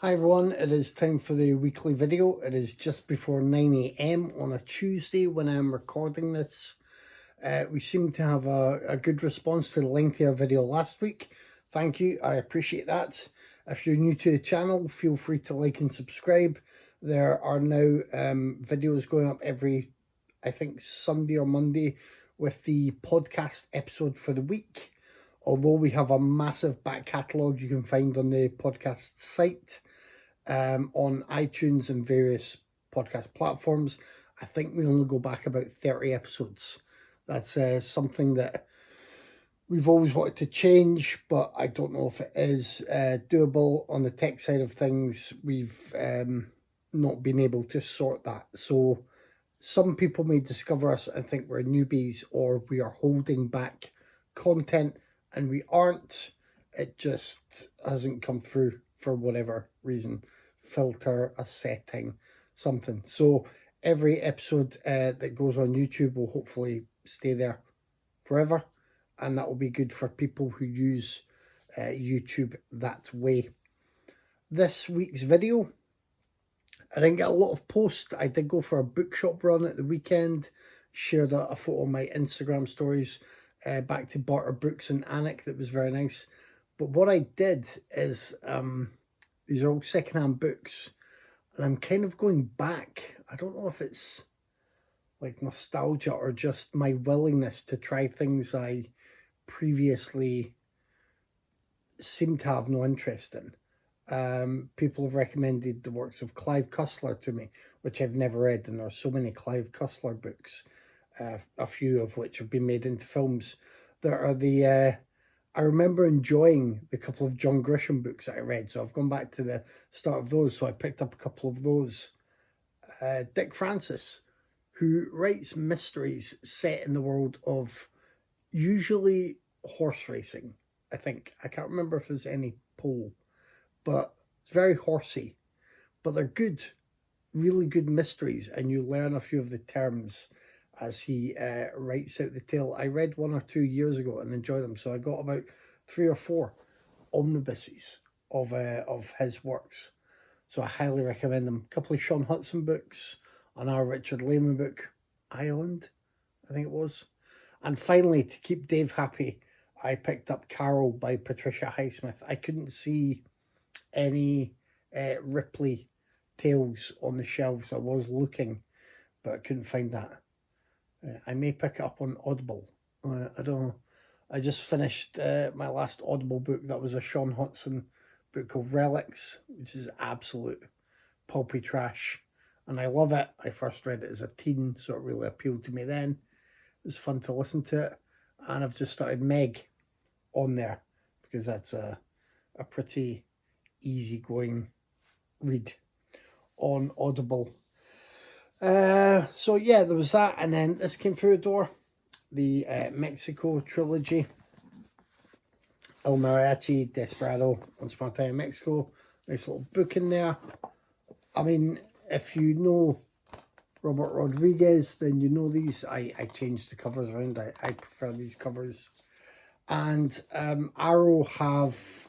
Hi everyone, it is time for the weekly video. It is just before 9 AM on a Tuesday when I'm recording this. We seem to have a good response to the lengthier video last week. Thank you, I appreciate that. If you're new to the channel, feel free to like and subscribe. There are now videos going up every, I think, Sunday or Monday with the podcast episode for the week. Although we have a massive back catalogue you can find on the podcast site, on iTunes and various podcast platforms, I think we only go back about 30 episodes. That's something that we've always wanted to change, but I don't know if it is doable. On the tech side of things, we've not been able to sort that. So some people may discover us and think we're newbies or we are holding back content, and we aren't. It just hasn't come through for whatever reason. Filter, a setting, something. So every episode that goes on YouTube will hopefully stay there forever, and that will be good for people who use YouTube that way. This week's video, I didn't get a lot of posts. I did go for a bookshop run at the weekend, shared a photo on my Instagram stories back to Barter Books in Alnwick. That was very nice. But what I did is, these are all secondhand books, and I'm kind of going back. I don't know if it's like nostalgia or just my willingness to try things I previously seemed to have no interest in. People have recommended the works of Clive Cussler to me, which I've never read, and there are so many Clive Cussler books, a few of which have been made into films. There are the I remember enjoying the couple of John Grisham books that I read, so I've gone back to the start of those, so I picked up a couple of those. Dick Francis, who writes mysteries set in the world of usually horse racing, I think. I can't remember if there's any pole, but it's very horsey. But they're good, really good mysteries, and you learn a few of the terms as he writes out the tale. I read one or 2 years ago and enjoyed them, so I got about 3 or 4 omnibuses of his works. So I highly recommend them. A couple of Sean Hudson books, an R. Richard Lehman book, Island, I think it was. And finally, to keep Dave happy, I picked up Carol by Patricia Highsmith. I couldn't see any Ripley tales on the shelves. I was looking, but I couldn't find that. I may pick it up on Audible. I don't know. I just finished my last Audible book. That was a Sean Hudson book called Relics, which is absolute pulpy trash. And I love it. I first read it as a teen, so it really appealed to me then. It was fun to listen to it. And I've just started Meg on there, because that's a pretty easygoing read on Audible. So yeah, there was that, and then this came through the door, the Mexico trilogy. El Mariachi, Desperado, Once Upon a Time in Mexico. Nice little book in there. I mean, if you know Robert Rodriguez, then you know these. I changed the covers around. I prefer these covers. And Arrow have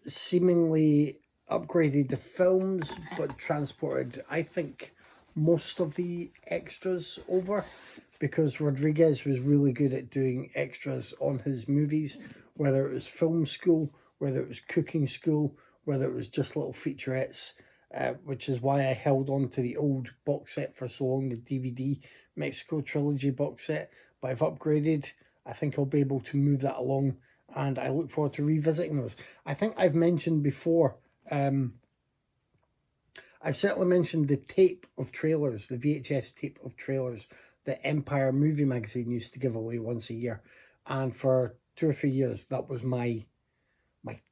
seemingly upgraded the films, but transported, I think, most of the extras over, because Rodriguez was really good at doing extras on his movies, whether it was film school, whether it was cooking school, whether it was just little featurettes, which is why I held on to the old box set for so long, the DVD Mexico trilogy box set. But I've upgraded. I think I'll be able to move that along, and I look forward to revisiting those. I think I've mentioned before, I've certainly mentioned the tape of trailers, the VHS tape of trailers that Empire Movie Magazine used to give away once a year. And for 2 or 3 years, that was my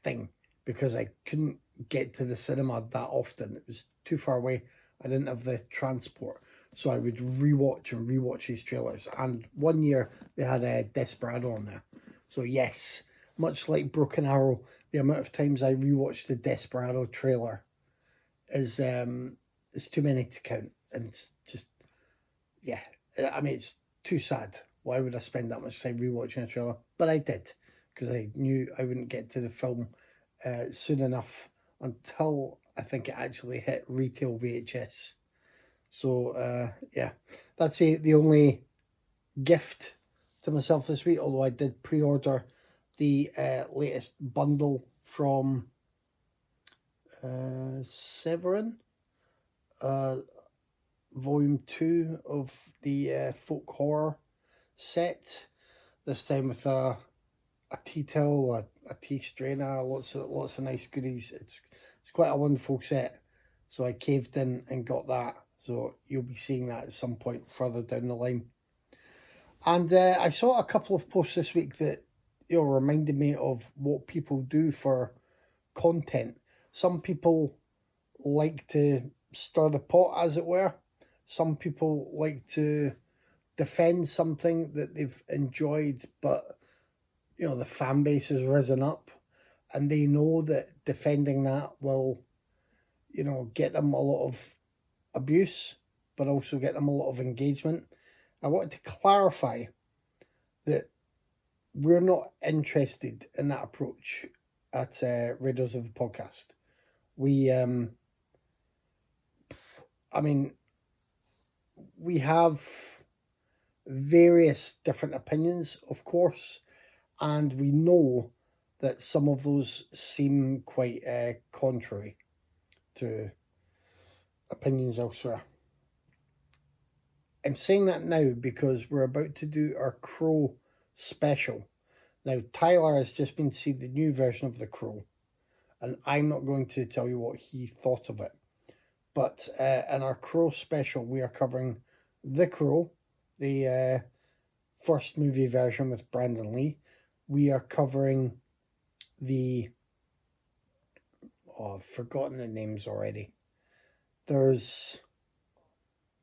thing, because I couldn't get to the cinema that often. It was too far away. I didn't have the transport. So I would rewatch these trailers. And one year, they had a Desperado on there. So yes, much like Broken Arrow, the amount of times I rewatched the Desperado trailer is too many to count. And it's just, yeah, I mean, it's too sad. Why would I spend that much time rewatching a trailer? But I did, because I knew I wouldn't get to the film soon enough until I think it actually hit retail VHS. So yeah, that's the only gift to myself this week, although I did pre-order the latest bundle from Severin, volume 2 of the folk horror set, this time with a tea towel, a tea strainer, lots of nice goodies. It's quite a wonderful set, so I caved in and got that. So you'll be seeing that at some point further down the line. And I saw a couple of posts this week that reminded me of what people do for content. Some people like to stir the pot, as it were. Some people like to defend something that they've enjoyed, but the fan base has risen up, and they know that defending that will, get them a lot of abuse, but also get them a lot of engagement. I wanted to clarify that we're not interested in that approach at Raiders of the Podcast. We, I mean, we have various different opinions, of course, and we know that some of those seem quite contrary to opinions elsewhere. I'm saying that now because we're about to do our Crow special. Now, Tyler has just been to see the new version of The Crow, and I'm not going to tell you what he thought of it. But in our Crow special, we are covering The Crow, the first movie version with Brandon Lee. We are covering the... I've forgotten the names already.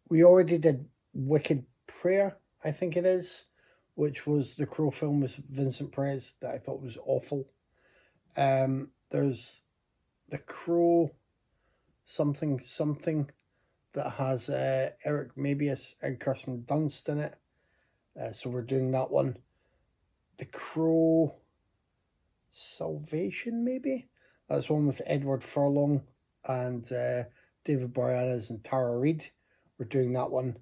We already did Wicked Prayer, I think it is, which was the Crow film with Vincent Perez that I thought was awful. There's The Crow something that has Eric Mabius and Kirsten Dunst in it. So we're doing that one. The Crow Salvation, maybe? That's one with Edward Furlong and David Boreanaz and Tara Reid. We're doing that one.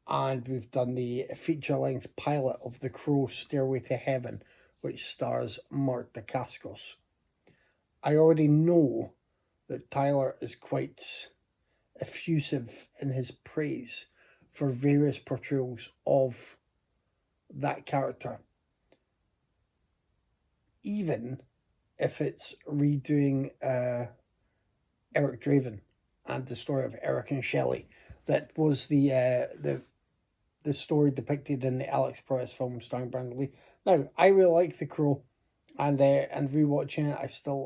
And we've done the feature-length pilot of The Crow Stairway to Heaven, which stars Mark Dacascos. I already know that Tyler is quite effusive in his praise for various portrayals of that character, even if it's redoing Eric Draven and the story of Eric and Shelley. That was the story depicted in the Alex Proyas film starring Brandon Lee. Now, I really like The Crow, and rewatching it,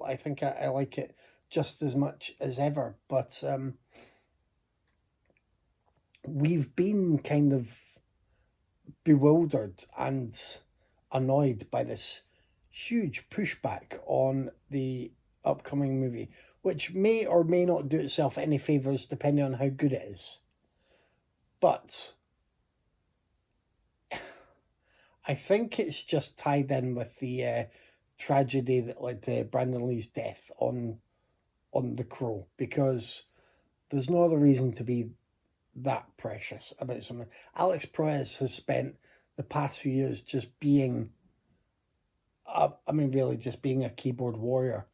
I think I like it just as much as ever. But we've been kind of bewildered and annoyed by this huge pushback on the upcoming movie, which may or may not do itself any favours depending on how good it is. But I think it's just tied in with the tragedy that led to Brandon Lee's death on The Crow, because there's no other reason to be that precious about something. Alex Proyas has spent the past few years just being, really just being a keyboard warrior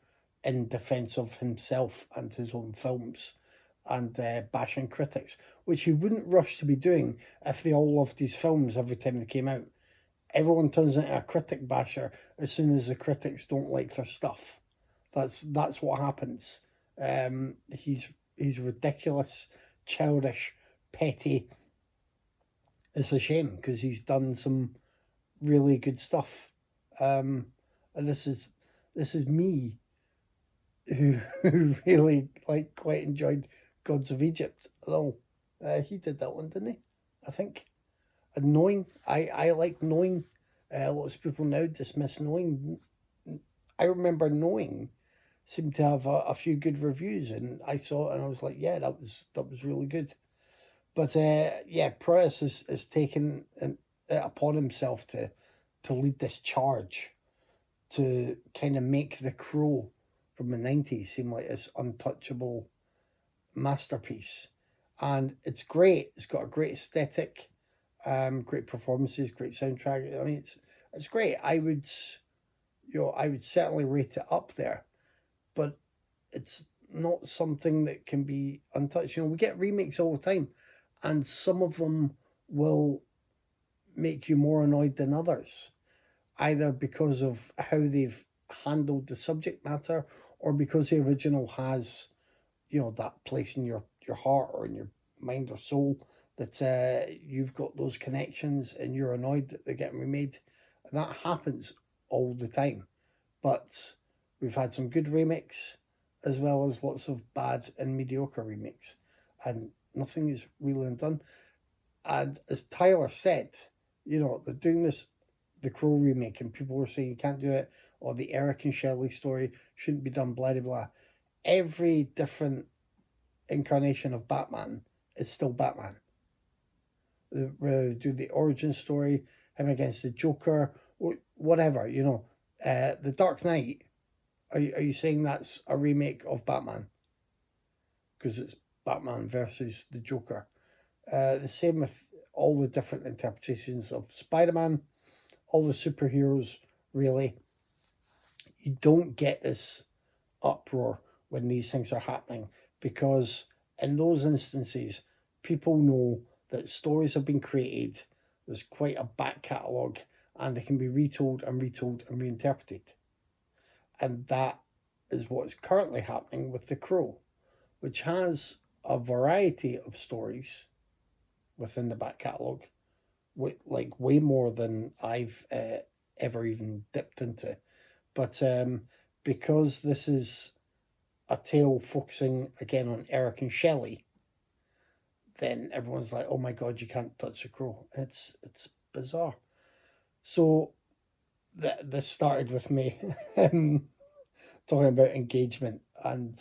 in defence of himself and his own films, and bashing critics, which he wouldn't rush to be doing if they all loved his films every time they came out. Everyone turns into a critic basher as soon as the critics don't like their stuff. That's what happens. He's ridiculous, childish, petty. It's a shame because he's done some really good stuff. And this is me who really quite enjoyed Gods of Egypt. Although he did that one, didn't he? I think. And Knowing, I like Knowing. Lots of people now dismiss Knowing. I remember Knowing seemed to have a few good reviews, and I saw it and I was like, yeah, that was really good. But Proyas has taken it upon himself to lead this charge to kind of make The Crow from the 90s seem like this untouchable masterpiece. And it's great. It's got a great aesthetic, great performances, great soundtrack. I mean, it's great. I would certainly rate it up there, but it's not something that can be untouched. We get remakes all the time, and some of them will make you more annoyed than others, either because of how they've handled the subject matter or because the original has, that place in your heart or in your mind or soul that you've got those connections and you're annoyed that they're getting remade. And that happens all the time. But we've had some good remakes as well as lots of bad and mediocre remakes. And nothing is really undone. And as Tyler said, they're doing this, the Crow remake, and people were saying you can't do it, or the Eric and Shelley story shouldn't be done, blah, blah, blah. Every different incarnation of Batman is still Batman. Whether they do the origin story, him against the Joker, or whatever, The Dark Knight, are you saying that's a remake of Batman? Because it's Batman versus the Joker. The same with all the different interpretations of Spider-Man, all the superheroes, really. You don't get this uproar when these things are happening, because in those instances, people know that stories have been created, there's quite a back catalogue, and they can be retold and retold and reinterpreted. And that is what's currently happening with The Crow, which has a variety of stories within the back catalogue, like way more than I've ever even dipped into. But because this is a tale focusing again on Eric and Shelley, then everyone's like, "Oh my God, you can't touch The Crow." It's bizarre. So this started with me talking about engagement and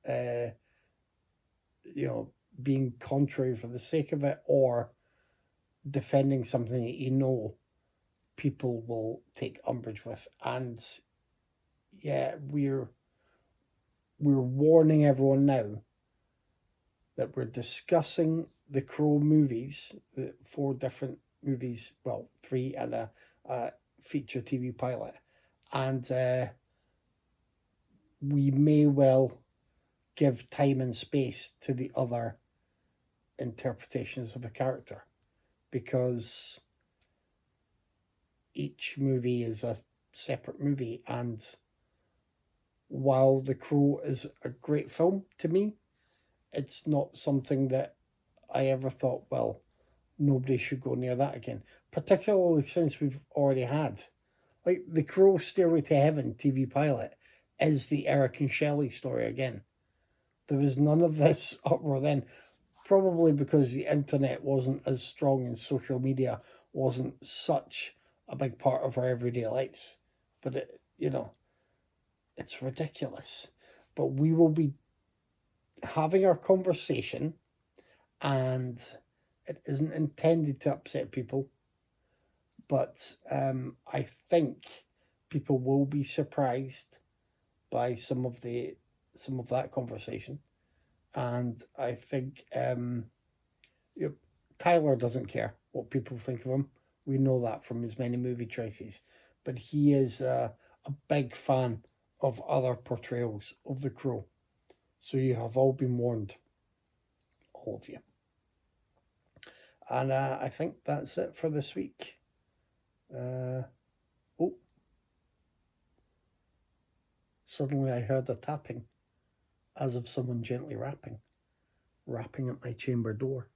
uh, being contrary for the sake of it, or defending something that people will take umbrage with. And yeah, we're warning everyone now that we're discussing the Crow movies, the 4 different movies, well, 3 and a feature TV pilot, and we may well give time and space to the other interpretations of the character, because each movie is a separate movie. And while The Crow is a great film to me, it's not something that I ever thought, well, nobody should go near that again, particularly since we've already had, like, the Crow Stairway to Heaven TV pilot is the Eric and Shelley story again. There was none of this uproar then, probably because the internet wasn't as strong and social media wasn't such a big part of our everyday lives. But it's ridiculous. But we will be having our conversation, and it isn't intended to upset people, but I think people will be surprised by some of that conversation. And I think Tyler doesn't care what people think of him. We know that from his many movie choices, but he is a big fan of other portrayals of the Crow. So you have all been warned, all of you. And I think that's it for this week. Suddenly I heard a tapping, as of someone gently rapping at my chamber door.